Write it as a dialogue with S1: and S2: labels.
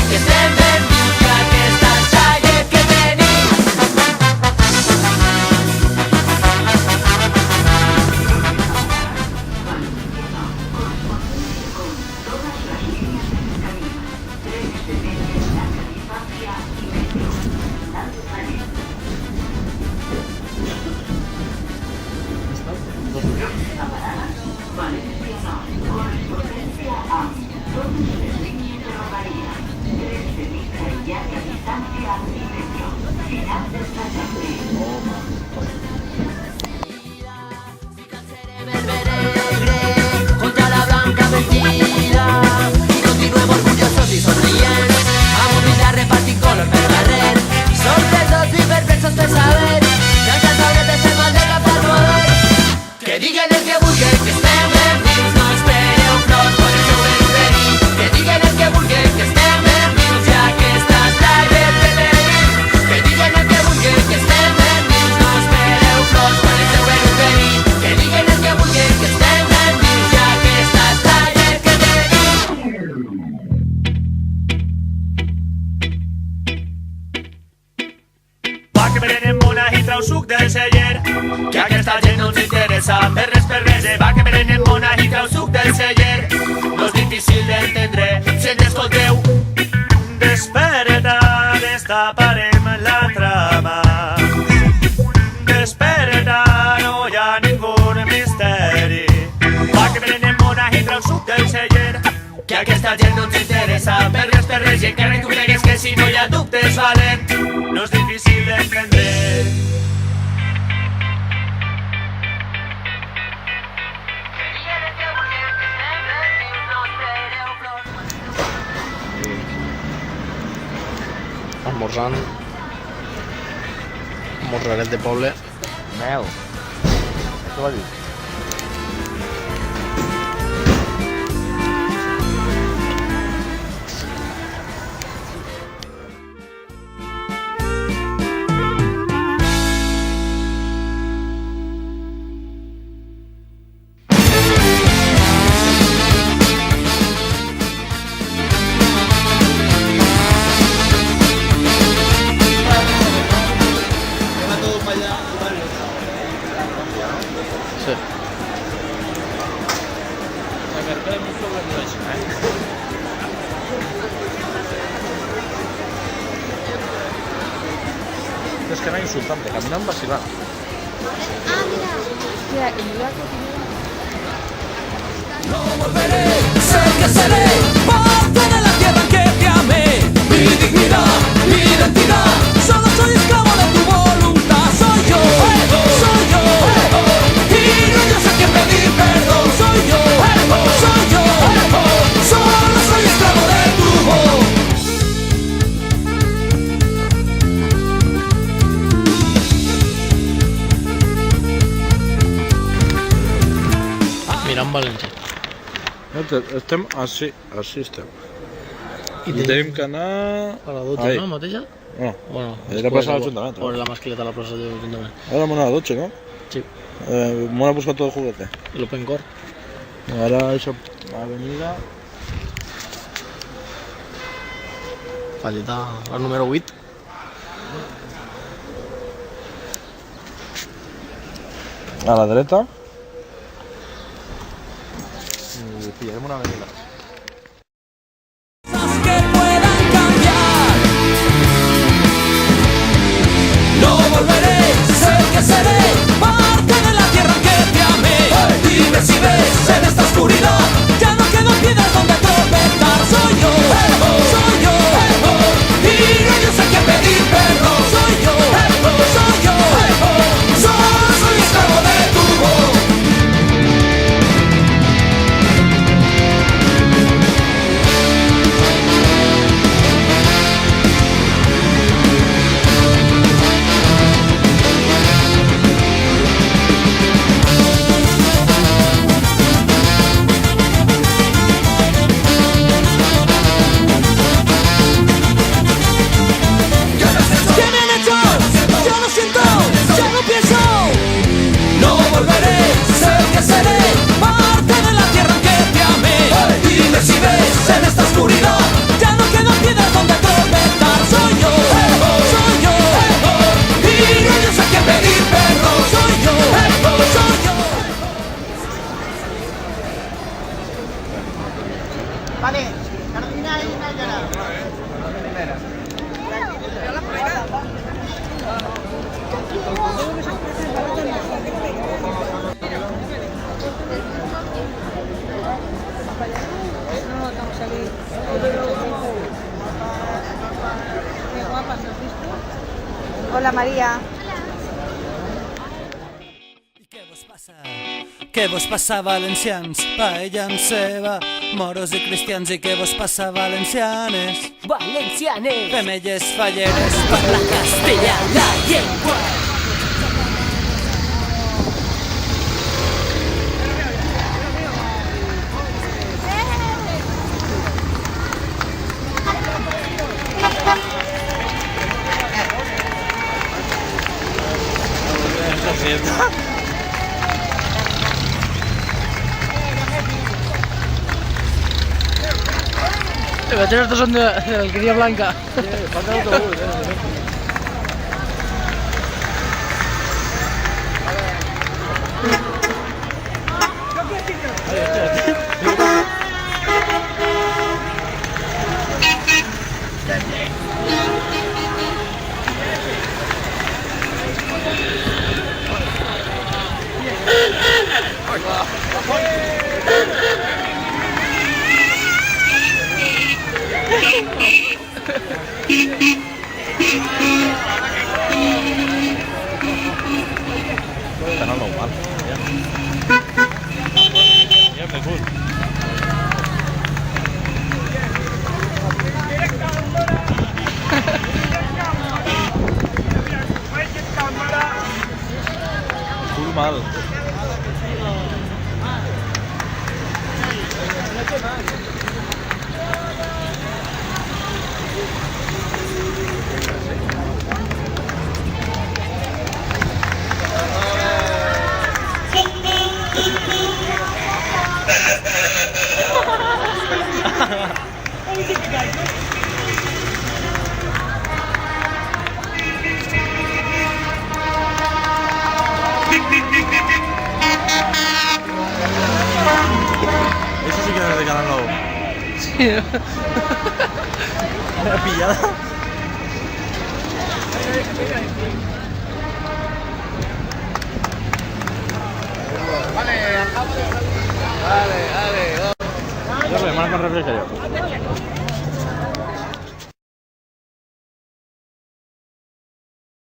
S1: que estem ben vius i aquesta llet que tenim. Contra la blanca mentida y continuem orgullosos i sonrients amb humilitat repartint color per barrer, sorpresos i perplexos per saber que ens has de ser mal de cap al poder. Que diguen el que vulguen, que estem ben vius, no espereu flors quan el seu venut venir. Que diguen el que vulguen, que estem ben vius i aquesta és la llet que tenim. Que diguen el que vulguen, que estem ben vius, no espereu flors quan el seu venut venir. Que diguen el que vulguen, que estem ben vius i aquesta és la llet que tenim.
S2: Va que prenen mona i trau suc del celler, que aquesta gent no ens interessa per res. Va que prenen mona i trau suc del celler, no és difícil d'entendre si ens escolteu. Desperta, destaparem la trama. Desperta, no hi ha ningú misteri. Va que prenen mona i trau suc del celler, que aquesta gent no ens interessa per res. I encara que tu cregues que si no hi ha dubtes valent, no és difícil d'entendre.
S3: Esmorzant. Morraret de poble.
S4: Mel. Què va dir?
S3: Sí.
S4: Es que era insultante, caminan vacilando.
S5: Ah, mira. Mira, y mira que
S1: No volveré, sé que seré parte de la tierra que te amé. Mi dignidad, mi identidad, solo soy esclavo de tu voluntad. Soy yo, y no yo sé quién pedir perdón. Soy yo, solo soy esclavo de tu voz.
S3: Mirant València.
S4: Estem així estem.
S3: I
S4: I tenim que anar...
S3: a la 12,
S4: Ahí.
S3: no, mateixa?
S4: No,
S3: Bueno,
S4: és la plaça de l'Ajuntament.
S3: Por la mascleta a la plaça de l'Ajuntament.
S4: Ahora vamos a la 12, ¿no?
S3: Sí.
S4: Vamos a buscar todo el juguete.
S3: El Open Core.
S4: Ahora esa avenida...
S3: Falleta al número 8.
S4: A la dreta. Y pillaremos una avenida.
S1: Que puedan cambiar. No volveré, sé que seré parte de la tierra que te amé. Dime si ves en esta oscuridad, ya no quedan piedras donde tropezar. Soy yo, y no yo sé que pedir perdón. Soy yo, solo soy esclavo de tu voz.
S5: Hola María.
S6: Què vos passa, valencians? Paella amb ceba, moros i cristians. I què vos passa, valencianes?
S1: Valencianes,
S6: Femelles falleres,
S1: parla castellà la llengua.
S3: Estos son de la alquería blanca.
S4: Falta el autobús, Están andando mal. Ya me fui. Full mal. Eso sí que no es de Canal Nuevo.
S3: Sí, ¿no?
S4: ¿La pillada? Vale, vale. Yo me marco el refrigerio.